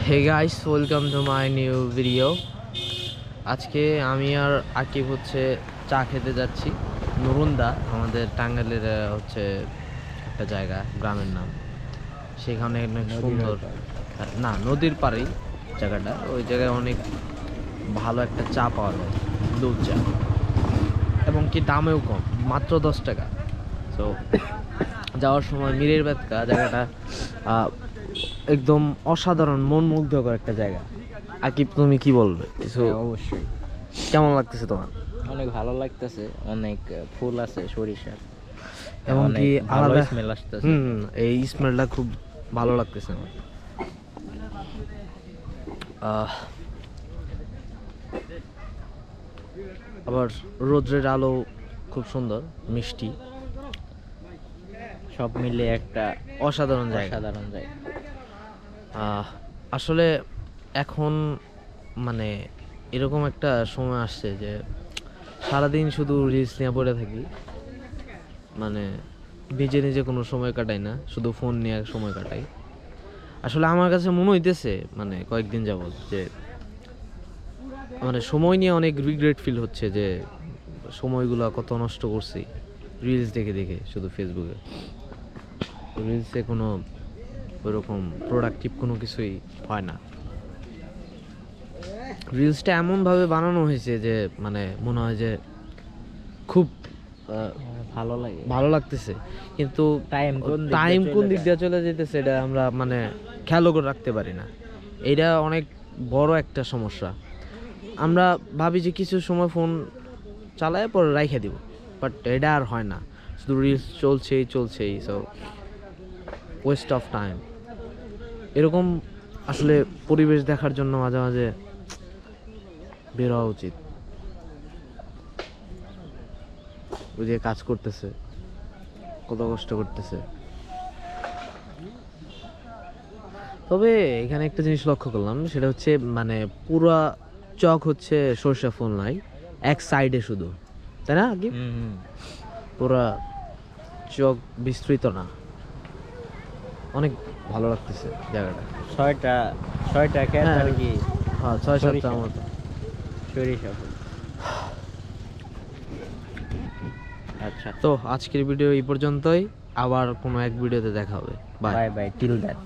Hey guys, welcome to my new video. আজকে আমি আর আকিব হচ্ছে চা খেতে যাচ্ছি নুরুন্দা, আমাদের টাঙ্গাইলের হচ্ছে একটা জায়গা, গ্রামের নাম। সেখানে অনেক সুন্দর, না নদীর পাড়েই জায়গাটা, ওই জায়গায় অনেক ভালো একটা চা পাওয়া যায়, দুধ চা, এবং কি দামেও কম, মাত্র 10 টাকা। তো যাওয়ার সময় মিরের বেতকা জায়গাটা একদম অসাধারণ, মন মুগ্ধকর একটা জায়গা। আকিব, তুমি কি বলবে কিছু? অবশ্যই কেমন লাগতেছে তোমার? অনেক ভালো লাগতেছে, অনেক ফুল আছে সরিষার, এবং কি ভালো আলাদা স্মেল আসতেছে। এই স্মেলটা খুব ভালো লাগতেছে আমার। আবার রোদ্রের আলো খুব সুন্দর, মিষ্টি, সব মিলে একটা অসাধারণ জায়গা। অসাধারণ জায়গা। আসলে এখন মানে এরকম একটা সময় আসছে যে সারাদিন শুধু রিলস নিয়ে পড়ে থাকি, মানে নিজে নিজে কোনো সময় কাটাই না, শুধু ফোন নিয়ে সময় কাটাই। আসলে আমার কাছে মনে হইতেছে মানে কয়েকদিন যাবত যে মানে সময় নিয়ে অনেক রিগ্রেট ফিল হচ্ছে, যে সময়গুলো কত নষ্ট করছি রিলস দেখে দেখে, শুধু ফেসবুকে। রিলসে কোনো ওইরকম প্রোডাক্টিভ কোনো কিছুই হয় না। রিলসটা এমনভাবে বানানো হয়েছে যে মানে মনে হয় যে খুব ভালো লাগে, ভালো লাগতেছে, কিন্তু টাইম কোন দিক দিয়ে চলে যেতেছে এটা আমরা মানে খেয়ালও করে রাখতে পারি না। এটা অনেক বড় একটা সমস্যা। আমরা ভাবি যে কিছু সময় ফোন চালায় পরে রাইখে দিব, বাট এটা আর হয় না, শুধু রিলস চলছেই। So West of time. এরকম আসলে পরিবেশ দেখার জন্য মাঝে মাঝে বের হওয়া উচিত। ওই যে কাজ করতেছে, কত কষ্ট করতেছে। তবে এখানে একটা জিনিস লক্ষ্য করলাম, সেটা হচ্ছে মানে পুরা চক হচ্ছে সরষা ফুল নাই, এক সাইডে শুধু, তাই না কি? পুরা চক বিস্তৃত না। অনেক ভালো লাগতেছে জায়গাটা। ছয়টা ক্ষেত আর কি, হ্যাঁ, 6-7টার মতো সরিষা ফুল। আচ্ছা, তো আজকের ভিডিও এই পর্যন্তই, আবার কোনো এক ভিডিওতে দেখা হবে। Bye bye bye, till that.